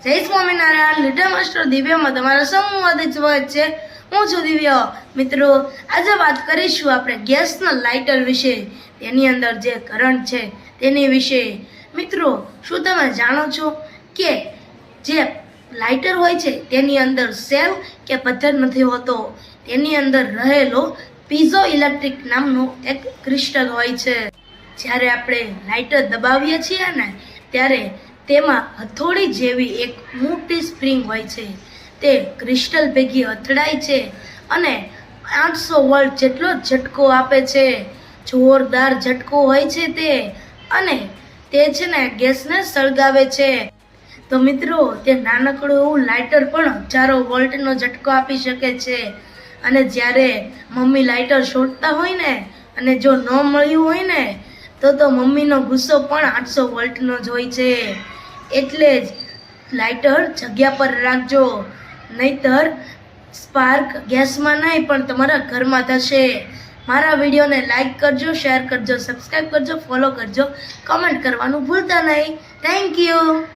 જય Swaminarayan. Little master દિવ્યામાં તમારા સૌનું હાર્દિક સ્વાગત છે. હું છું દિવ્યા. મિત્રો, આજે વાત કરીશું આપણે ગેસના લાઇટર વિશે, તેની અંદર જે કરંટ છે તેની વિશે. મિત્રો, શું તમે જાણો છો કે જે લાઇટર હોય છે તેની અંદર સેલ કે પથ્થર નથી હોતો, તેની અંદર રહેલો પીઝો ઇલેક્ટ્રિક નામનો એક ક્રિસ્ટલ હોય છે. જ્યારે આપણે લાઇટર દબાવીએ છીએ ને ત્યારે તેમાં હથોડી જેવી એક મોટી સ્પ્રિંગ હોય છે. તે ક્રિસ્ટલ ભેગી અથડાય છે અને 800 વોલ્ટ જેટલો ઝટકો આપે છે. જોરદાર ઝટકો હોય છે તે, અને તે છે ને ગેસને સળગાવે છે. તો મિત્રો, તે નાનકડું એવું લાઇટર પણ હજારો વોલ્ટનો ઝટકો આપી શકે છે. અને જ્યારે મમ્મી લાઇટર શોધતા હોય ને અને જો ન મળ્યું હોય ને તો મમ્મીનો ગુસ્સો પણ 800 વોલ્ટનો જ હોય છે. એટલે જ લાઇટર જગ્યા પર રાખજો, નહીતર સ્પાર્ક ગેસમાં નહીં પણ તમારા ઘરમાં થશે. મારા વિડીયોને લાઈક કરજો, શેર કરજો, સબસ્ક્રાઈબ કરજો, ફોલો કરજો, કમેન્ટ કરવાનું ભૂલતા નહીં. Thank you.